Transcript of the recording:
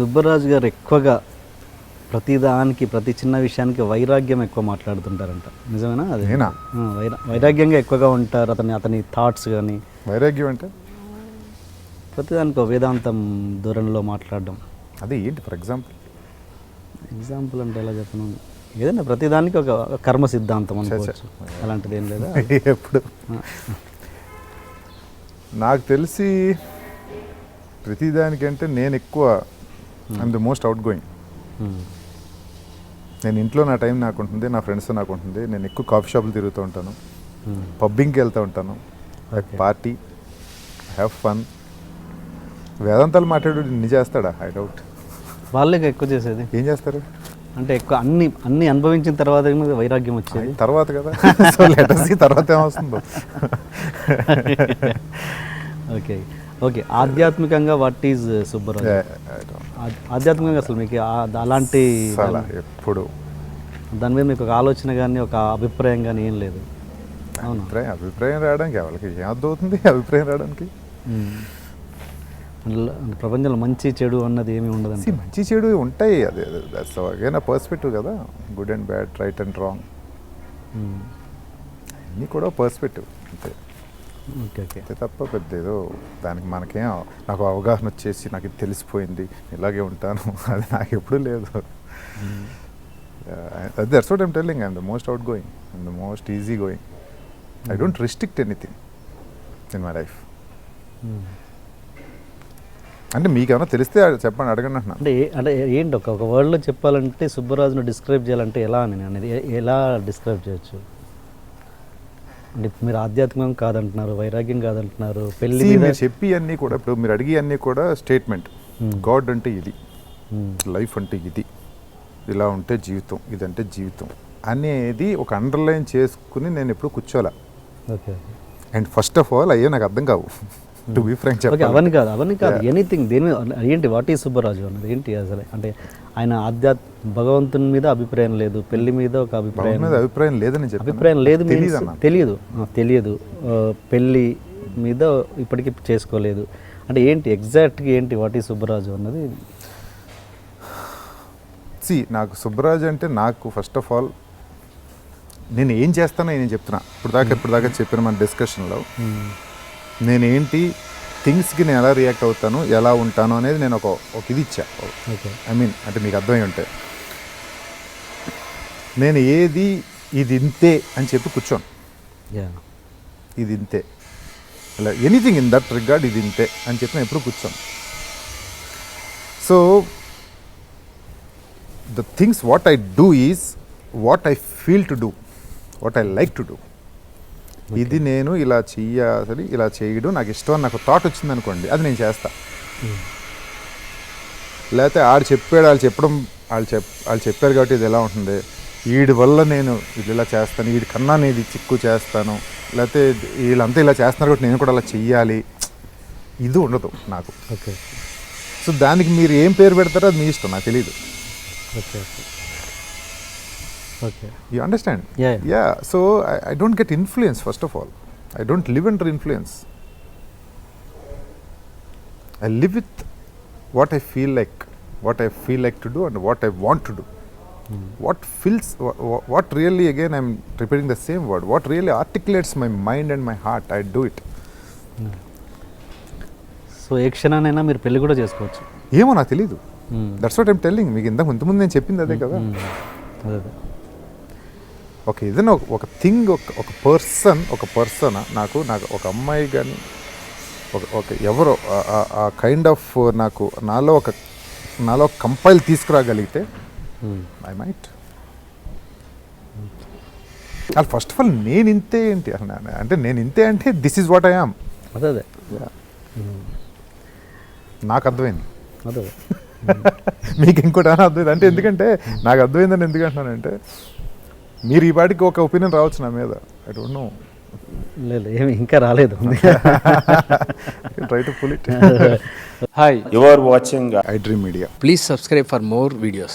సుబ్బరాజు గారు ఎక్కువగా ప్రతిదానికి ప్రతి చిన్న విషయానికి వైరాగ్యం ఎక్కువ మాట్లాడుతుంటారంట, నిజమేనా? అది నేనా? వైరాగ్యంగా ఎక్కువగా ఉంటారు. అతని థాట్స్ కానీ. వైరాగ్యం అంటే ప్రతిదానికి ఒక వేదాంతం ధోరణిలో మాట్లాడడం. అదే ఏంటి? ఫర్ ఎగ్జాంపుల్ అంటే ఎలా చెప్పను, ఏదైనా ప్రతిదానికి ఒక కర్మ సిద్ధాంతం అనుకోవచ్చు. అలాంటిది ఏం లేదా? ఎప్పుడు నాకు తెలిసి ప్రతిదానికంటే నేను ఎక్కువ I'm the most out going. నేను ఇంట్లో నా టైం నాకు ఉంటుంది, నా ఫ్రెండ్స్తో నాకు ఉంటుంది. నేను ఎక్కువ కాఫీ షాపులు తిరుగుతూ ఉంటాను, పబ్బింగ్కి వెళ్తూ ఉంటాను, పార్టీ, హ్యావ్ ఫన్. వేదాంతాలు మాట్లాడు నిజ చేస్తాడా? I doubt. వాళ్ళే ఎక్కువ చేసేది. ఏం చేస్తారు అంటే ఎక్కువ అన్ని అనుభవించిన తర్వాత వైరాగ్యం వచ్చేది తర్వాత కదా. సో లెట్ us see తర్వాత ఏమొస్తుందో. Okay okay. ఆధ్యాత్మికంగా వాట్ ఈజ్ సుబ్బరాజు? ఆధ్యాత్మికంగా అసలు మీకు అలాంటి ఎప్పుడు దాని మీద మీకు ఒక ఆలోచన కానీ ఒక అభిప్రాయం కానీ ఏం లేదు? అవును. అభిప్రాయం రావడానికి వాళ్ళకి ఏం అర్థం అవుతుంది? అభిప్రాయం రావడానికి ప్రపంచంలో మంచి చెడు అన్నది ఏమి ఉండదు. మంచి చెడు ఉంటాయి, అదే దట్స్ అగైన్ ఆ పర్స్పెక్టివ్ కదా. Good and bad, right and wrong, అన్నీ కూడా పర్స్పెక్టివ్ అంతే. Okay okay. అంతే తప్ప పెద్ద ఏదో దానికి మనకేం నాకు అవగాహన వచ్చేసి నాకు ఇది తెలిసిపోయింది ఇలాగే ఉంటాను అది నాకు ఎప్పుడూ లేదు. That's what I'm telling. I'm the most out going, I'm the most easy going. I don't restrict anything in my life. అంటే మీకేమైనా తెలిస్తే చెప్పండి, అడగండి అంటున్నా. అంటే ఏంటి ఒక వర్డ్లో చెప్పాలంటే సుబ్బరాజును డిస్క్రైబ్ చేయాలంటే ఎలా అని అనేది ఎలా డిస్క్రైబ్ చేయొచ్చు? అంటే మీరు ఆధ్యాత్మికం కాదంటున్నారు, వైరాగ్యం కాదంటున్నారు, పెళ్లి మీరు చెప్పి అన్నీ కూడా, ఇప్పుడు మీరు అడిగి అన్నీ కూడా స్టేట్మెంట్. గాడ్ అంటే ఇది, లైఫ్ అంటే ఇది, ఇలా ఉంటే జీవితం, ఇదంటే జీవితం అనేది ఒక అండర్లైన్ చేసుకుని నేను ఎప్పుడు కూర్చోలే. Okay. And first of all అయ్యే నాకు అర్థం కావు, టు బి ఫ్రాంక్ చెప్పాలి. అవన్నీ కాదు ఎనీథింగ్. దేని ఏంటి వాట్ ఈజ్ సుబ్బరాజు అన్నది ఏంటి అసలు? అంటే ఆయన భగవంతుని మీద అభిప్రాయం లేదు, పెళ్లి మీద ఒక అభిప్రాయం లేదని చెప్పి అభిప్రాయం లేదు, తెలియదు, పెళ్ళి మీద ఇప్పటికీ చేసుకోలేదు అంటే ఏంటి ఎగ్జాక్ట్గా ఏంటి వాట్ ఈజ్ సుబ్బరాజు అన్నది? నాకు సుబ్బరాజు అంటే నాకు ఫస్ట్ ఆఫ్ ఆల్ నేను ఏం చేస్తానో నేను చెప్తున్నా. ఇప్పుడు దాకా చెప్పిన మన డిస్కషన్లో నేనేంటి, థింగ్స్కి నేను ఎలా రియాక్ట్ అవుతాను, ఎలా ఉంటాను అనేది నేను ఒక ఇది ఇచ్చా. ఐ మీన్ అంటే మీకు అర్థమై ఉంటే నేను ఏది ఇది ఇంతే అని చెప్పి కూర్చోను. ఇది ఇంతే, ఇలా ఎనీథింగ్ ఇన్ దట్ రిగార్డ్ ఇది ఇంతే అని చెప్పి నేను ఎప్పుడు కూర్చోను. So the things what I do is what I feel to do, what I like to do. ఇది నేను ఇలా చెయ్యాలి, ఇలా చేయడం నాకు ఇష్టం అని నాకు థాట్ వచ్చింది అనుకోండి, అది నేను చేస్తా. లేకపోతే వాళ్ళు చెప్పారు కాబట్టి ఇది ఎలా ఉంటుంది, వీడి వల్ల నేను ఇది ఇలా చేస్తాను, వీడి కన్నా నేను ఇది చిక్కు చేస్తాను, లేకపోతే వీళ్ళంతా ఇలా చేస్తున్నారు కాబట్టి నేను కూడా అలా చెయ్యాలి, ఇది ఉండదు నాకు. ఓకే. సో దానికి మీరు ఏం పేరు పెడతారో అది మీ ఇష్టం, నాకు తెలీదు. Okay okay. You understand? Yeah. So I don't get influence, first of all. I don't live under influence. I live with what I feel like to do and what I want to do. What really, again I'm repeating the same word, what really articulates my mind and my heart, I do it. So ఏ క్షణానైనా మీరు పెళ్లి కూడా చేసుకోవచ్చు. ఏమో నాకు తెలీదు. That's what I'm telling. మీకు ఇంతకుముందు నేను చెప్పింది అదే కదా. అదే ఓకే. ఏదైనా ఒక థింగ్, ఒక పర్సన్ నాకు ఒక అమ్మాయి కానీ ఒక ఎవరో ఆ కైండ్ ఆఫ్ నాలో కంపైల్ తీసుకురాగలిగితే ఐ మైట్. అది ఫస్ట్ ఆఫ్ ఆల్ నేను ఇంతే ఏంటి అంటే, నేను ఇంతే అంటే this is what I am. అదే నాకు అర్థమైంది. అదే మీకు ఇంకోటి అర్థమైంది అంటే, ఎందుకంటే నాకు అర్థమైందని ఎందుకు అంటున్నానంటే, మీరు ఈ పాటికి ఒక ఒపీనియన్ రావచ్చు నా మీద. I don't know. లేదు, ఏమి ఇంకా రాలేదు. Try to pull it. Hi, you are watching iDream Media. Please subscribe for more videos.